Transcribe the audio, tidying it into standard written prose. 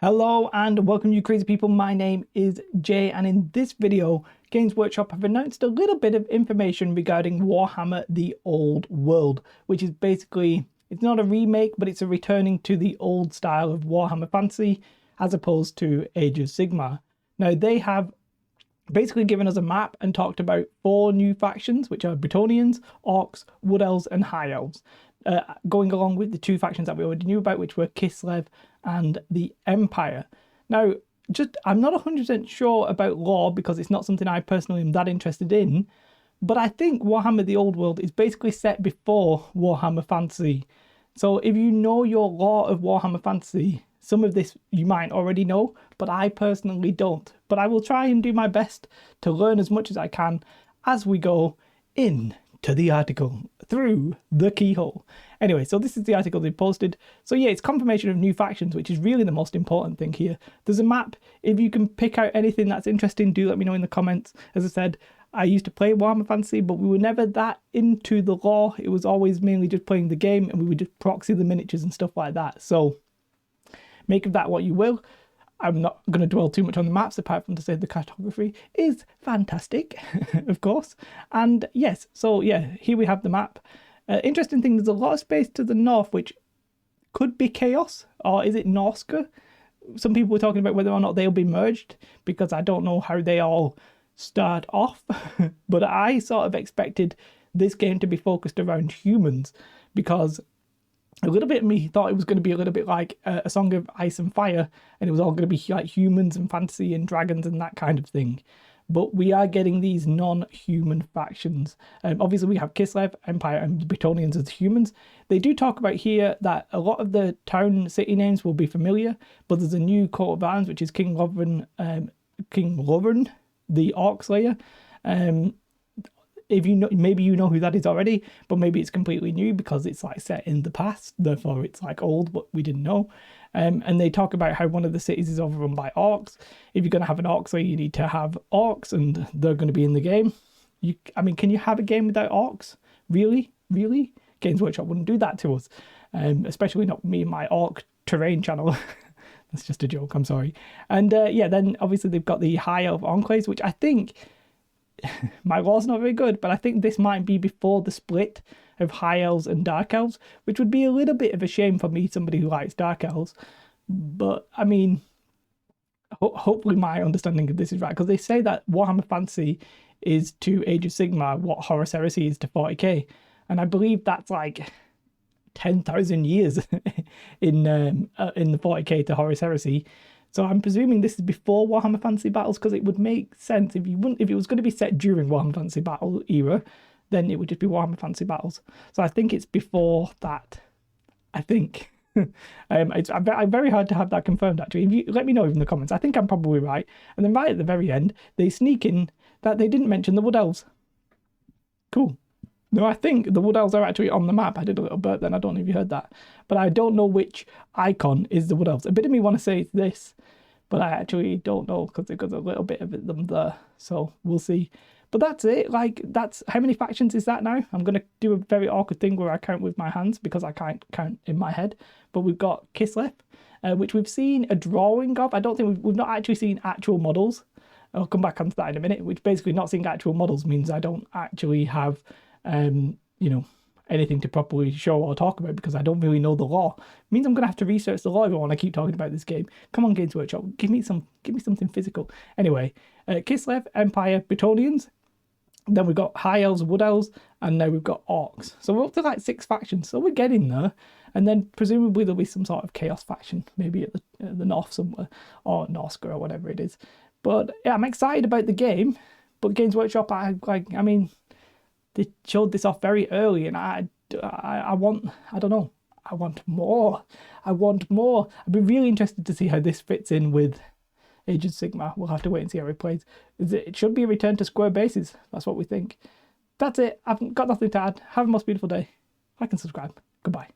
Hello and welcome you crazy people, my name is Jay and in this video Games Workshop have announced a little bit of information regarding Warhammer the Old World, which is basically, it's not a remake but it's a returning to the old style of Warhammer Fantasy as opposed to Age of Sigmar. Now they have basically given us a map and talked about 4 new factions, which are Bretonnians, Orcs, Wood Elves and High Elves. Going along with the 2 factions that we already knew about, which were Kislev and the Empire. Now, I'm not 100% sure about lore because it's not something I personally am that interested in, but I think Warhammer the Old World is basically set before Warhammer Fantasy. So if you know your lore of Warhammer Fantasy, some of this you might already know, but I personally don't. But I will try and do my best to learn as much as I can as we go in to the article through the keyhole. Anyway, so this is the article they posted. So yeah, it's confirmation of new factions, which is really the most important thing here. There's a map. If you can pick out anything that's interesting, do let me know in the comments. As I said, I used to play Warhammer Fantasy, but we were never that into the lore. It was always mainly just playing the game and we would just proxy the miniatures and stuff like that. So make of that what you will. I'm not going to dwell too much on the maps, apart from to say the cartography is fantastic, of course. And yes, so yeah, here we have the map. Interesting thing, there's a lot of space to the north, which could be Chaos, or is it Norska? Some people were talking about whether or not they'll be merged, because I don't know how they all start off. But I sort of expected this game to be focused around humans, because a little bit of me thought it was going to be a little bit like a Song of Ice and Fire, and it was all going to be like humans and fantasy and dragons and that kind of thing. But we are getting these non-human factions. Obviously, we have Kislev, Empire, and Bretonnians as humans. They do talk about here that a lot of the town city names will be familiar, but there's a new coat of arms, which is King Lovern, the Orc Slayer. If you know, maybe you know who that is already, but maybe it's completely new because it's like set in the past, therefore it's like old, but we didn't know. And they talk about how one of the cities is overrun by orcs. If you're going to have an orc slayer, you need to have orcs, and they're going to be in the game. I mean, can you have a game without orcs? Really? Games Workshop wouldn't do that to us, especially not me and my orc terrain channel. That's just a joke, I'm sorry. And yeah, then obviously they've got the High Elf Enclaves, which I think, my lore's not very good, but I think this might be before the split of High Elves and Dark Elves, which would be a little bit of a shame for me, somebody who likes Dark Elves. But I mean, hopefully my understanding of this is right, because they say that Warhammer Fantasy is to Age of Sigmar what Horus Heresy is to 40k, and I believe that's like 10,000 years in the 40k to Horus Heresy. So I'm presuming this is before Warhammer Fantasy Battles, because it would make sense if it was going to be set during Warhammer Fantasy Battle era, then it would just be Warhammer Fantasy Battles. So I think it's before that. I think. It's very hard to have that confirmed, actually. If you let me know in the comments. I think I'm probably right. And then right at the very end, they sneak in that they didn't mention the Wood Elves. Cool. No, I think the Wood Elves are actually on the map. I did a little burp then, I don't know if you heard that. But I don't know which icon is the Wood Elves. A bit of me want to say it's this, but I actually don't know because they've got a little bit of them there. So we'll see. But that's it. Like, that's how many factions is that now? I'm going to do a very awkward thing where I count with my hands because I can't count in my head. But we've got Kislev, which we've seen a drawing of. I don't think we've not actually seen actual models. I'll come back onto that in a minute, which basically not seeing actual models means I don't actually have you know, anything to properly show or talk about because I don't really know the lore. It means I'm gonna have to research the lore if I want to keep talking about this game. Come on, Games Workshop, give me something physical. Anyway, Kislev, Empire, Bretonnians. Then we've got High Elves, Wood Elves, and now we've got Orcs. So we're up to like 6 factions, so we're getting there. And then presumably there'll be some sort of Chaos faction, maybe at the north somewhere, or Norska or whatever it is. But yeah, I'm excited about the game. But Games Workshop, I mean, they showed this off very early, and I want more. I'd be really interested to see how this fits in with Age of Sigmar. We'll have to wait and see how it plays. It should be a return to square bases. That's what we think. That's it. I've got nothing to add. Have a most beautiful day. Like and subscribe. Goodbye.